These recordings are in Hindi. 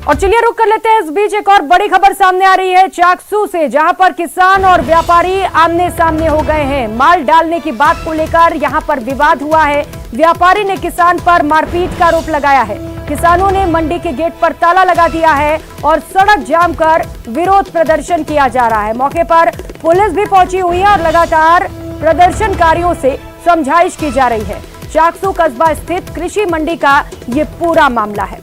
और चलिए रुक कर लेते हैं। इस बीच एक और बड़ी खबर सामने आ रही है चाकसू से, जहां पर किसान और व्यापारी आमने सामने हो गए हैं। माल डालने की बात को लेकर यहां पर विवाद हुआ है। व्यापारी ने किसान पर मारपीट का आरोप लगाया है। किसानों ने मंडी के गेट पर ताला लगा दिया है और सड़क जाम कर विरोध प्रदर्शन किया जा रहा है। मौके पर पुलिस भी पहुंची हुई है और लगातार प्रदर्शनकारियों से समझाइश की जा रही है। चाकसू कस्बा स्थित कृषि मंडी का ये पूरा मामला है।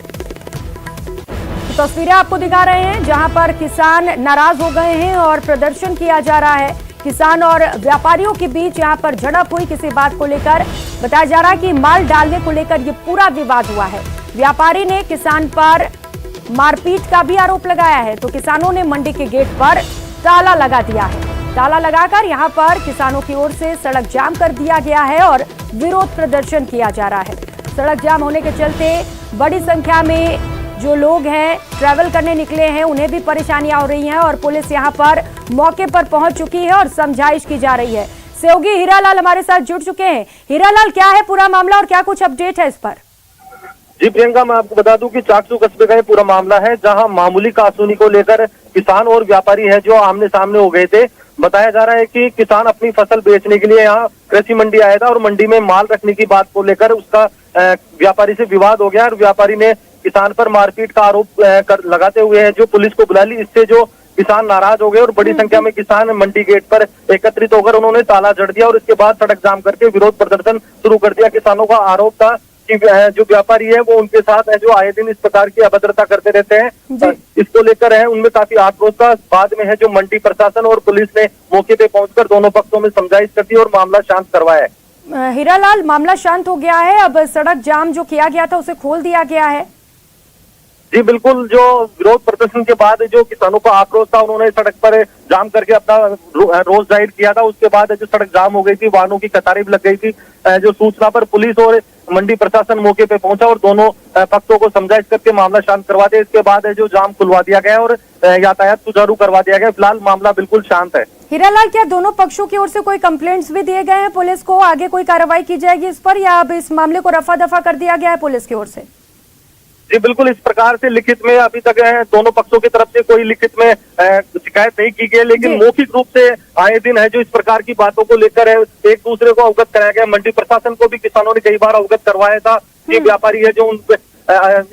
तस्वीरें आपको दिखा रहे हैं जहां पर किसान नाराज हो गए हैं और प्रदर्शन किया जा रहा है। किसान और व्यापारियों के बीच यहां पर झड़प हुई किसी बात को लेकर। बताया जा रहा है कि माल डालने को लेकर यह पूरा विवाद हुआ है। व्यापारी ने किसान पर मारपीट का भी आरोप लगाया है, तो किसानों ने मंडी के गेट पर ताला लगा दिया है। ताला लगाकर यहां पर किसानों की ओर से सड़क जाम कर दिया गया है और विरोध प्रदर्शन किया जा रहा है। सड़क जाम होने के चलते बड़ी संख्या में जो लोग हैं ट्रैवल करने निकले हैं, उन्हें भी परेशानियां हो रही हैं और पुलिस यहां पर मौके पर पहुंच चुकी है और समझाइश की जा रही है। सहयोगी हीरालाल हमारे साथ जुड़ चुके हैं। हीरालाल, क्या है पूरा मामला और क्या कुछ अपडेट है इस पर? जी प्रियंका, मैं आपको बता दूं कि चाकसू कस्बे का ये पूरा मामला है, जहां मामूली कासूनी को लेकर किसान और व्यापारी है जो आमने सामने हो गए थे। बताया जा रहा है कि किसान अपनी फसल बेचने के लिए यहाँ कृषि मंडी आया था और मंडी में माल रखने की बात को लेकर उसका व्यापारी से विवाद हो गया और व्यापारी ने किसान पर मारपीट का आरोप लगाते हुए जो पुलिस को बुला ली। इससे जो किसान नाराज हो गए और बड़ी संख्या में किसान मंडी गेट पर एकत्रित होकर उन्होंने ताला जड़ दिया और इसके बाद सड़क जाम करके विरोध प्रदर्शन शुरू कर दिया। किसानों का आरोप था कि जो व्यापारी है वो उनके साथ है जो आए दिन इस प्रकार की अभद्रता करते रहते हैं। इसको लेकर है उनमें काफी आक्रोश था। बाद में है जो मंडी प्रशासन और पुलिस ने मौके पे पहुंचकर दोनों पक्षों में समझाइश कर दी और मामला शांत करवाया है। हीरालाल, मामला शांत हो गया है, अब सड़क जाम जो किया गया था उसे खोल दिया गया है? जी बिल्कुल, जो विरोध प्रदर्शन के बाद जो किसानों का आक्रोश था उन्होंने सड़क पर जाम करके अपना रोष जाहिर किया था। उसके बाद जो सड़क जाम हो गई थी, वाहनों की कतारें भी लग गई थी। जो सूचना पर पुलिस और मंडी प्रशासन मौके पे पहुंचा और दोनों पक्षों को समझाइश करके मामला शांत करवा दिया। इसके बाद जो जाम खुलवा दिया गया और यातायात सुचारू करवा दिया गया। फिलहाल मामला बिल्कुल शांत है। हीरालाल, क्या दोनों पक्षों की ओर से कोई कंप्लेंट्स भी दिए गए हैं पुलिस को? आगे कोई कार्रवाई की जाएगी इस पर या अब इस मामले को रफा दफा कर दिया गया है पुलिस की ओर से? जी बिल्कुल, इस प्रकार से लिखित में अभी तक दोनों पक्षों की तरफ से कोई लिखित में शिकायत नहीं की गई, लेकिन मौखिक रूप से आए दिन है जो इस प्रकार की बातों को लेकर है एक दूसरे को अवगत कराया गया। मंडी प्रशासन को भी किसानों ने कई बार अवगत करवाया था कि व्यापारी है जो उन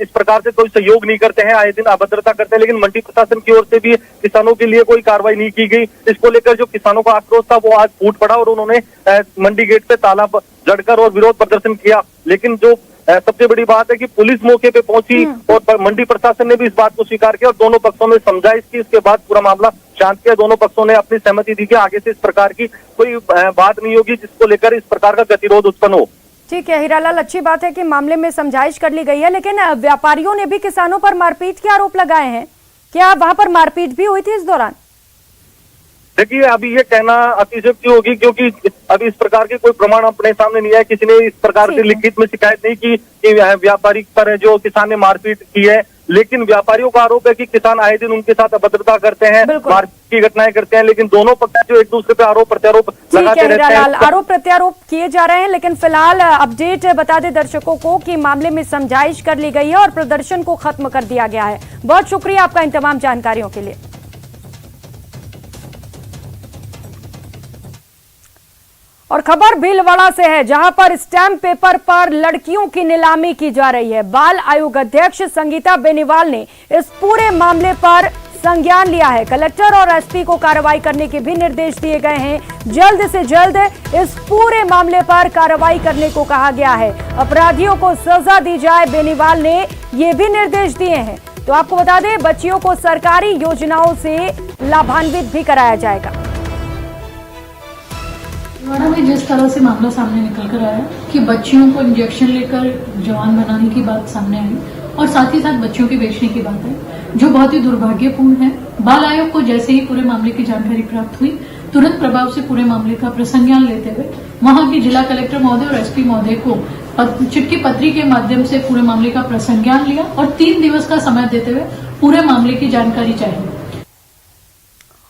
इस प्रकार से कोई सहयोग नहीं करते हैं, आए दिन अभद्रता करते हैं, लेकिन मंडी प्रशासन की ओर से भी किसानों के लिए कोई कार्रवाई नहीं की गई। इसको लेकर जो किसानों का आक्रोश था वो आज फूट पड़ा और उन्होंने मंडी गेट पे ताला जड़कर और विरोध प्रदर्शन किया। लेकिन जो सबसे बड़ी बात है कि पुलिस मौके पे पहुंची और मंडी प्रशासन ने भी इस बात को स्वीकार किया और दोनों पक्षों में समझाइश की। इसके बाद पूरा मामला शांत किया। दोनों पक्षों ने अपनी सहमति दी कि आगे से इस प्रकार की कोई बात नहीं होगी जिसको लेकर इस प्रकार का गतिरोध उत्पन्न हो। ठीक है हीरालाल, अच्छी बात है कि मामले में समझाइश कर ली गई है, लेकिन व्यापारियों ने भी किसानों पर मारपीट के आरोप लगाए हैं। क्या वहां पर मारपीट भी हुई थी इस दौरान? देखिए, अभी ये कहना अतिशयोक्ति होगी क्योंकि अभी इस प्रकार के कोई प्रमाण अपने सामने नहीं है। किसी ने इस प्रकार से लिखित में शिकायत नहीं की कि व्यापारी पर जो किसान ने मारपीट की है, लेकिन व्यापारियों का आरोप है कि किसान आए दिन उनके साथ अभद्रता करते हैं, मारपीट की घटनाएं करते हैं, लेकिन दोनों पक्ष जो एक दूसरे पे आरोप प्रत्यारोप लगाते रहते हैं। आरोप प्रत्यारोप किए जा रहे हैं, लेकिन फिलहाल अपडेट बता दें दर्शकों को कि मामले में समझाइश कर ली गई है और प्रदर्शन को खत्म कर दिया गया है। बहुत शुक्रिया आपका इन तमाम जानकारियों के लिए। और खबर भीलवाड़ा से है, जहां पर स्टैंप पेपर पर लड़कियों की नीलामी की जा रही है। बाल आयोग अध्यक्ष संगीता बेनीवाल ने इस पूरे मामले पर संज्ञान लिया है। कलेक्टर और एसपी को कार्रवाई करने के भी निर्देश दिए गए हैं। जल्द से जल्द इस पूरे मामले पर कार्रवाई करने को कहा गया है। अपराधियों को सजा दी जाए, बेनीवाल ने ये भी निर्देश दिए हैं। तो आपको बता दें, बच्चियों को सरकारी योजनाओं से लाभान्वित भी कराया जाएगा। भीलवाड़ा में जिस तरह से मामला सामने निकल कर आया कि बच्चियों को इंजेक्शन लेकर जवान बनाने की बात सामने आई और साथ ही साथ बच्चियों के बेचने की बात है, जो बहुत ही दुर्भाग्यपूर्ण है। बाल आयोग को जैसे ही पूरे मामले की जानकारी प्राप्त हुई, तुरंत प्रभाव से पूरे मामले का प्रसंज्ञान लेते हुए वहां की जिला कलेक्टर महोदय और एसपी महोदय को चिट्ठी पत्री के माध्यम से पूरे मामले का प्रसंज्ञान लिया और 3 दिवस का समय देते हुए पूरे मामले की जानकारी चाहिए।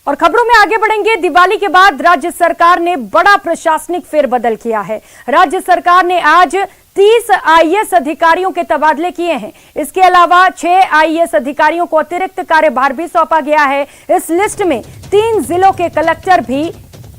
और खबरों में आगे बढ़ेंगे। दिवाली के बाद राज्य सरकार ने बड़ा प्रशासनिक फेरबदल किया है। राज्य सरकार ने आज 30 आईएएस अधिकारियों के तबादले किए हैं। इसके अलावा 6 आईएएस अधिकारियों को अतिरिक्त कार्यभार भी सौंपा गया है। इस लिस्ट में 3 जिलों के कलेक्टर भी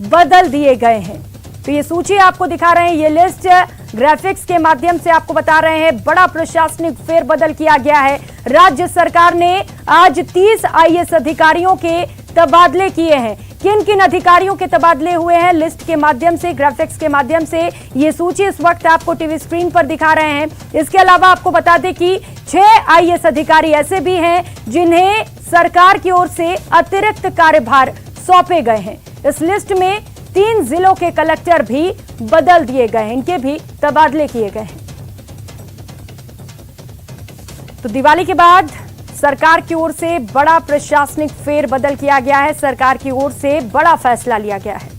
बदल दिए गए हैं। तो ये सूची आपको दिखा रहे हैं, ये लिस्ट ग्राफिक्स के माध्यम से आपको बता रहे हैं। बड़ा प्रशासनिक फेरबदल किया गया है। राज्य सरकार ने आज 30 आईएएस अधिकारियों के तबादले किए हैं। किन किन अधिकारियों के तबादले हुए हैं, लिस्ट के माध्यम से, ग्राफिक्स के माध्यम से ये सूची इस वक्त आपको टीवी स्क्रीन पर दिखा रहे हैं। इसके अलावा आपको बता दें कि 6 आईएएस अधिकारी ऐसे भी हैं जिन्हें सरकार की ओर से अतिरिक्त कार्यभार सौंपे गए हैं। इस लिस्ट में 3 जिलों के कलेक्टर भी बदल दिए गए हैं, इनके भी तबादले किए गए हैं। तो दिवाली के बाद सरकार की ओर से बड़ा प्रशासनिक फेरबदल किया गया है। सरकार की ओर से बड़ा फैसला लिया गया है।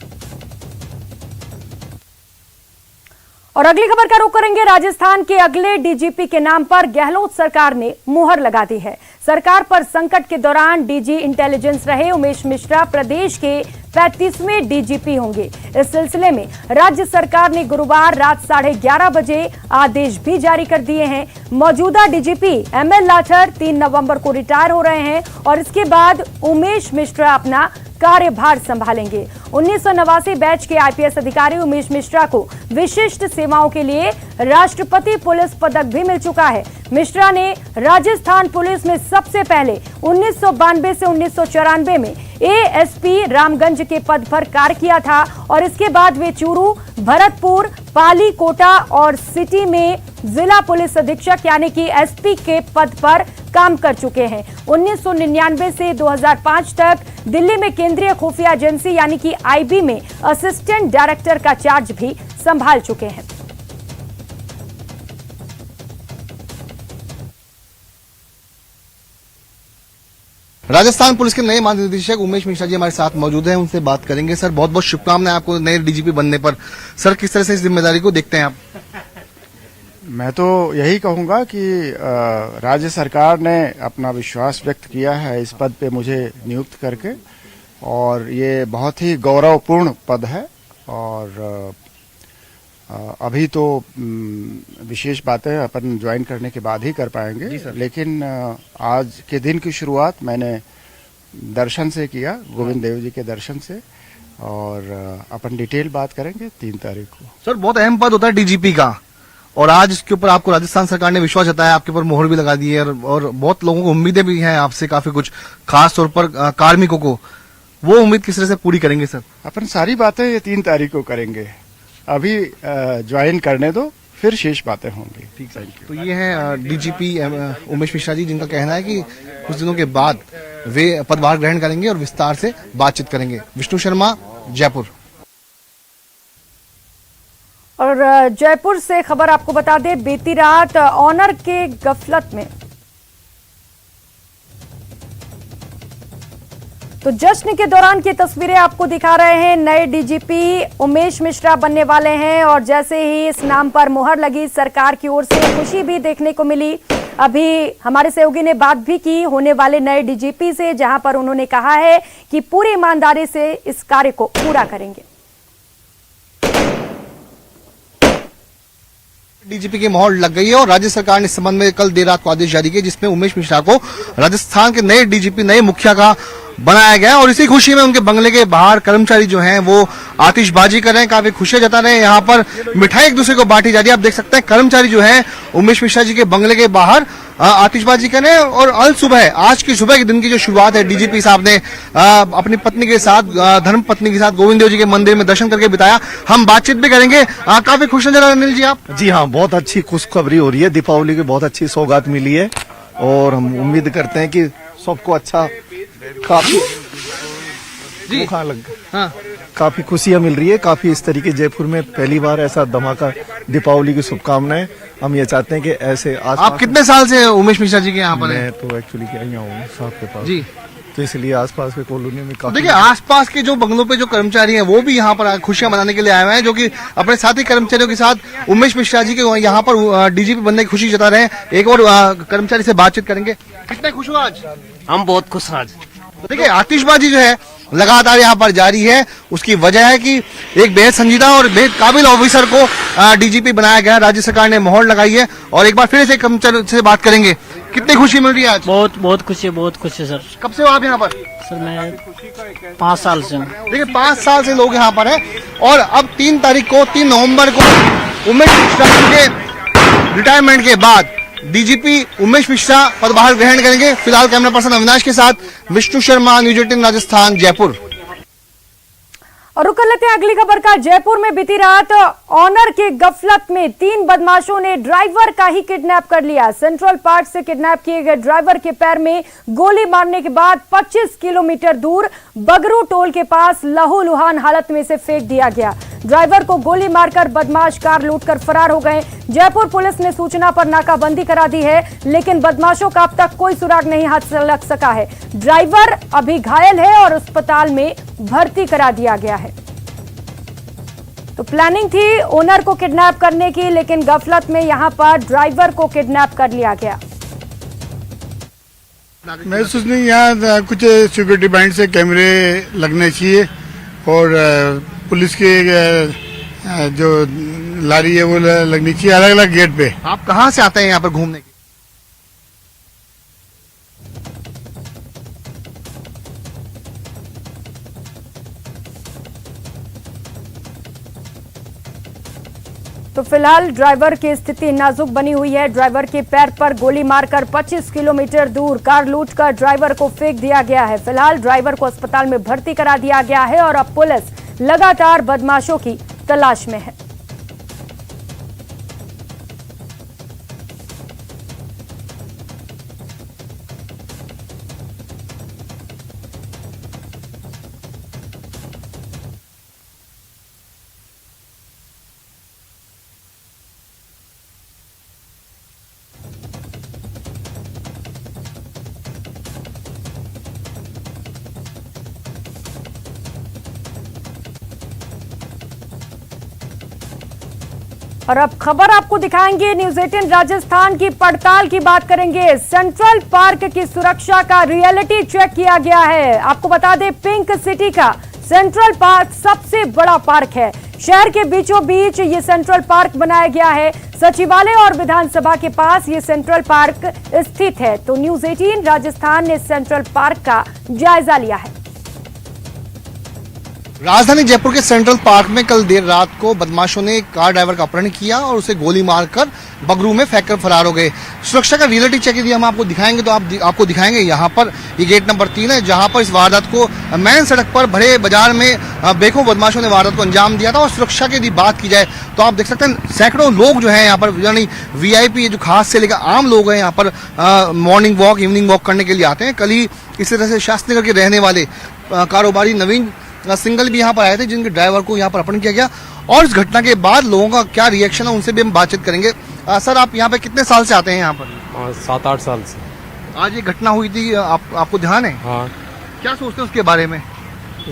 और अगली खबर का रुख करेंगे। राजस्थान के अगले डीजीपी के नाम पर गहलोत सरकार ने मुहर लगा दी है। सरकार पर संकट के दौरान डीजी इंटेलिजेंस रहे उमेश मिश्रा प्रदेश के 35वें डीजीपी होंगे। इस सिलसिले में राज्य सरकार ने गुरुवार रात 11:30 बजे आदेश भी जारी कर दिए हैं। मौजूदा डीजीपी एमएल लाठर 3 नवंबर को रिटायर हो रहे हैं और इसके बाद उमेश मिश्रा अपना कार्यभार संभालेंगे। 1989 बैच के आईपीएस अधिकारी उमेश मिश्रा को विशिष्ट सेवाओं के लिए राष्ट्रपति पुलिस पदक भी मिल चुका है। मिश्रा ने राजस्थान पुलिस में सबसे पहले 1992 से 1994 में एएसपी रामगंज के पद पर कार्य किया था और इसके बाद वे चूरू, भरतपुर, पाली, कोटा और सिटी में जिला पुलिस अधीक्षक यानी कि एसपी के पद पर काम कर चुके हैं। 1999 से 2005 तक दिल्ली में केंद्रीय खुफिया एजेंसी यानी कि आईबी में असिस्टेंट डायरेक्टर का चार्ज भी संभाल चुके हैं। राजस्थान पुलिस के नए महानिदेशक उमेश मिश्रा जी हमारे साथ मौजूद हैं, उनसे बात करेंगे। सर, बहुत बहुत शुभकामनाएं आपको नए डीजीपी बनने पर। सर, किस तरह से इस जिम्मेदारी को देखते हैं आप? मैं तो यही कहूंगा कि राज्य सरकार ने अपना विश्वास व्यक्त किया है इस पद पे मुझे नियुक्त करके, और ये बहुत ही गौरवपूर्ण पद है। और अभी तो विशेष बातें अपन ज्वाइन करने के बाद ही कर पाएंगे, लेकिन आज के दिन की शुरुआत मैंने दर्शन से किया, गोविंद देव जी के दर्शन से, और अपन डिटेल बात करेंगे 3 तारीख को। सर, बहुत अहम पद होता है डीजीपी का, और आज इसके ऊपर आपको राजस्थान सरकार ने विश्वास जताया, आपके ऊपर मोहर भी लगा दी है, और बहुत लोगों को उम्मीदें भी हैं आपसे, काफी कुछ, खास तौर पर कार्मिकों को। वो उम्मीद किस तरह से पूरी करेंगे सर? अपन सारी बातें ये 3 तारीख को करेंगे। अभी ज्वाइन करने दो, फिर शेष बातें होंगी। ठीक है। तो ये है डीजीपी उमेश मिश्रा जी, जिनका कहना है कि कुछ दिनों के बाद वे पदभार ग्रहण करेंगे और विस्तार से बातचीत करेंगे। विष्णु शर्मा, जयपुर। और जयपुर से खबर आपको बता दें, बीती रात ऑनर के गफलत में तो जश्न के दौरान की तस्वीरें आपको दिखा रहे हैं। नए डीजीपी उमेश मिश्रा बनने वाले हैं और जैसे ही इस नाम पर मुहर लगी, सरकार की ओर से खुशी भी देखने को मिली। अभी हमारे सहयोगी ने बात भी की होने वाले नए डीजीपी से, जहां पर उन्होंने कहा है कि पूरी ईमानदारी से इस कार्य को पूरा करेंगे। डीजीपी की मोहर लग गई है और राज्य सरकार ने इस संबंध में कल देर रात को आदेश जारी किया, जिसमें उमेश मिश्रा को राजस्थान के नए डीजीपी, नए मुखिया का बनाया गया। और इसी खुशी में उनके बंगले के बाहर कर्मचारी जो हैं वो आतिशबाजी कर रहे हैं, काफी खुशियां जता रहे हैं। यहाँ पर मिठाई एक दूसरे को बांटी जा रही है। आप देख सकते हैं कर्मचारी जो हैं उमेश मिश्रा जी के बंगले के बाहर आतिशबाजी कर रहे हैं। और अल सुबह, आज की सुबह के दिन की जो शुरुआत है, डीजीपी साहब ने अपनी पत्नी के साथ, धर्म पत्नी के साथ गोविंद देव जी के मंदिर में दर्शन करके बिताया। हम बातचीत भी करेंगे। काफी खुश नजर आ अनिल जी आप? जी हाँ, बहुत अच्छी खुशखबरी हो रही है। दीपावली की बहुत अच्छी सौगात मिली है और हम उम्मीद करते हैं कि सबको अच्छा, काफी काफी खुशियां मिल रही है। काफी इस तरीके जयपुर में पहली बार ऐसा धमाका। दीपावली की शुभकामनाएं। हम ये चाहते हैं कि ऐसे आप कितने साल से उमेश मिश्रा जी के यहाँ पर? मैं तो एक्चुअली क्या हूँ साहब के पास जी, तो इसलिए आसपास के कॉलोनी में काफी। देखिए, आसपास के जो बंगलों पे जो कर्मचारी हैं वो भी यहाँ पर खुशियां मनाने के लिए आए हुए हैं, जो कि अपने साथी कर्मचारियों के साथ उमेश मिश्रा जी के यहाँ पर डीजीपी बनने की खुशी जता रहे हैं। एक और कर्मचारी से बातचीत करेंगे। कितने खुश हो आज? हम बहुत खुश हैं आज। देखिए आतिशबाजी जो है लगातार यहाँ पर जारी है। उसकी वजह है कि एक बेहद संजीदा और बेहद काबिल ऑफिसर को डीजीपी बनाया गया। राज्य सरकार ने मोहर लगाई है। और एक बार फिर से कर्मचारी से बात करेंगे, कितनी खुशी मिल रही है आज? बहुत खुशी है सर। कब से हो आप यहाँ पर? सर मैं 5 साल से हूँ। देखिए 5 साल से लोग यहाँ पर हैं और अब 3 नवंबर को उमेश मिश्रा के रिटायरमेंट के बाद डीजीपी उमेश मिश्रा पदभार ग्रहण करेंगे। फिलहाल कैमरा पर्सन अविनाश के साथ विष्णु शर्मा, न्यूज 18 राजस्थान, जयपुर। और रुक कर लेते हैं अगली खबर का। जयपुर में बीती रात ऑनर के गफलत में 3 बदमाशों ने ड्राइवर का ही किडनैप कर लिया। सेंट्रल पार्क से किडनैप किए गए ड्राइवर के पैर में गोली मारने के बाद 25 किलोमीटर दूर बगरू टोल के पास लहूलुहान हालत में से फेंक दिया गया। ड्राइवर को गोली मारकर बदमाश कार लूटकर फरार हो गए। जयपुर पुलिस ने सूचना पर नाकाबंदी करा दी है, लेकिन बदमाशों का अब तक कोई सुराग नहीं हाथ से लग सका है। ड्राइवर अभी घायल है और अस्पताल में भर्ती करा दिया गया है। तो प्लानिंग थी ओनर को किडनैप करने की, लेकिन गफलत में यहां पर ड्राइवर को किडनैप कर लिया गया। महसूस नहीं, यहाँ कुछ सिक्योरिटी बैंड से कैमरे लगने चाहिए और पुलिस के जो लारी है वो लगनी चाहिए अलग अलग गेट पे। आप कहाँ से आते हैं यहाँ पर घूमने के? तो फिलहाल ड्राइवर की स्थिति नाजुक बनी हुई है। ड्राइवर के पैर पर गोली मारकर 25 किलोमीटर दूर कार लूटकर ड्राइवर को फेंक दिया गया है। फिलहाल ड्राइवर को अस्पताल में भर्ती करा दिया गया है और अब पुलिस लगातार बदमाशों की तलाश में है। और अब खबर आपको दिखाएंगे न्यूज 18 राजस्थान की पड़ताल की बात करेंगे। सेंट्रल पार्क की सुरक्षा का रियलिटी चेक किया गया है। आपको बता दें पिंक सिटी का सेंट्रल पार्क सबसे बड़ा पार्क है। शहर के बीचों बीच ये सेंट्रल पार्क बनाया गया है। सचिवालय और विधानसभा के पास ये सेंट्रल पार्क स्थित है। तो न्यूज 18 राजस्थान ने सेंट्रल पार्क का जायजा लिया है। राजधानी जयपुर के सेंट्रल पार्क में कल देर रात को बदमाशों ने एक कार ड्राइवर का अपहरण किया और उसे गोली मारकर बगरू में फेंककर फरार हो गए। सुरक्षा का रियलिटी चेक यदि हम आपको दिखाएंगे तो आपको दिखाएंगे यहाँ पर ये गेट नंबर 3 है, जहाँ पर इस वारदात को मेन सड़क पर भरे बाजार में बेखौफ बदमाशों ने वारदात को अंजाम दिया था। और सुरक्षा की यदि बात की जाए तो आप देख सकते हैं सैकड़ों लोग जो है यहाँ पर, यानी VIP जो खास से लेकर आम लोग हैं यहाँ पर मॉर्निंग वॉक, इवनिंग वॉक करने के लिए आते हैं। कल ही इसी तरह से शास्त्रीनगर के रहने वाले कारोबारी नवीन सिंगल भी यहाँ पर आए थे, जिनके ड्राइवर को यहाँ पर अपहरण किया गया। और इस घटना के बाद लोगों का क्या रिएक्शन है उनसे भी हम बातचीत करेंगे। सर आप यहाँ पे कितने साल से आते हैं यहाँ पर? 7-8 साल से। आज ये घटना हुई थी, आपको ध्यान है? हाँ। क्या सोचते हैं उसके बारे में?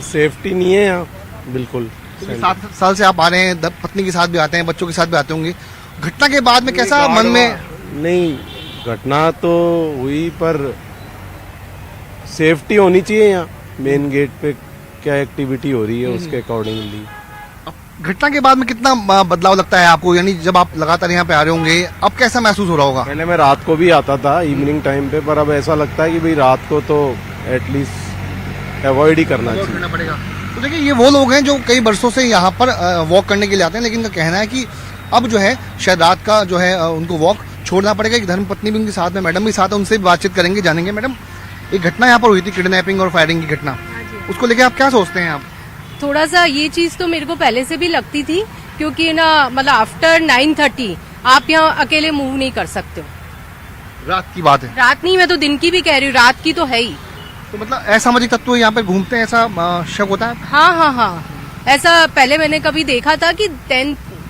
सेफ्टी नहीं है यहाँ बिल्कुल। 7 साल से आप आ रहे हैं, पत्नी के साथ भी आते हैं, बच्चों के साथ भी आते होंगे। घटना के बाद में कैसा मन में? नहीं, घटना तो हुई पर सेफ्टी होनी चाहिए यहाँ। मेन गेट पे क्या एक्टिविटी हो रही है उसके अकॉर्डिंगली। घटना के बाद में कितना बदलाव लगता है आपको, यानी जब आप लगातार यहाँ पे आ रहे होंगे अब कैसा महसूस हो रहा होगा? पहले मैं रात को भी आता था इवनिंग टाइम पे, पर अब ऐसा लगता है कि भाई रात को तो एटलीस्ट अवॉइड ही करना चाहिए। तो देखिए ये वो लोग हैं जो कई वर्षों से यहाँ पर वॉक करने के लिए आते हैं, लेकिन उनका कहना है कि अब जो है शायद रात का जो है उनको वॉक छोड़ना पड़ेगा। एक धर्मपत्नी भी उनके साथ में, मैडम भी साथ है, उनसे भी बातचीत करेंगे, जानेंगे। मैडम एक घटना यहाँ पर हुई थी, किडनैपिंग और फायरिंग की घटना, उसको लेके आप क्या सोचते हैं? आप थोड़ा सा ये चीज तो मेरे को पहले से भी लगती थी, क्योंकि ना मतलब आफ्टर 9:30 आप यहाँ अकेले मूव नहीं कर सकते हो। रात की बात है? रात नहीं, मैं तो दिन की भी कह रही हूँ, रात की तो है ही। तो मतलब असामाजिक तत्व यहाँ पे घूमते हैं, ऐसा शक होता है? हाँ, ऐसा पहले मैंने कभी देखा था कि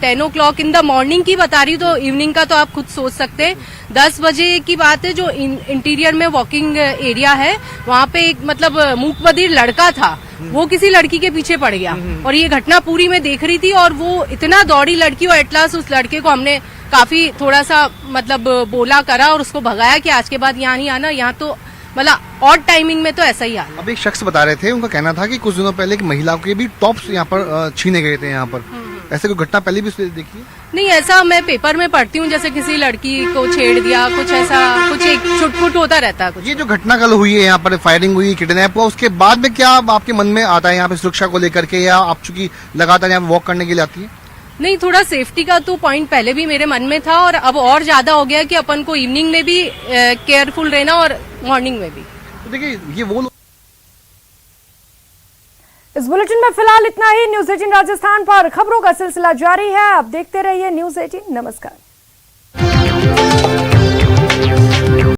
10 o'clock इन द मॉर्निंग की बता रही, तो इवनिंग का तो आप खुद सोच सकते हैं। 10 बजे की बात है, जो इंटीरियर में वॉकिंग एरिया है वहाँ पे एक मतलब मूक बधिर लड़का था, वो किसी लड़की के पीछे पड़ गया। और ये घटना पूरी मैं देख रही थी और वो इतना दौड़ी लड़की, और एटलास्ट उस लड़के को हमने काफी थोड़ा सा मतलब बोला करा और उसको भगाया कि आज के बाद यहाँ नहीं आना। यहाँ तो मतलब ऑड टाइमिंग में तो ऐसा ही हाल है। अब एक शख्स बता रहे थे, उनका कहना था कि कुछ दिनों पहले एक महिला के भी टॉप्स यहाँ पर छीने गए थे यहाँ पर। ऐसे कोई घटना पहले भी देखी है? नहीं, ऐसा मैं पेपर में पढ़ती हूँ, जैसे किसी लड़की को छेड़ दिया, कुछ ऐसा कुछ एक छुटपुट होता रहता है कुछ। ये जो घटना कल हुई है यहाँ पर, फायरिंग हुई, किडनैप हुआ, उसके बाद में क्या आपके मन में आता है यहाँ पे सुरक्षा को लेकर के, या आप चूंकि लगातार यहाँ पे वॉक करने के लिए आती है? नहीं, थोड़ा सेफ्टी का तो पॉइंट पहले भी मेरे मन में था और अब और ज्यादा हो गया कि अपन को इवनिंग में भी केयरफुल रहना और मॉर्निंग में भी। तो देखिए ये वो लोग। इस बुलेटिन में फिलहाल इतना ही। न्यूज 18 राजस्थान पर खबरों का सिलसिला जारी है। आप देखते रहिए न्यूज 18। नमस्कार।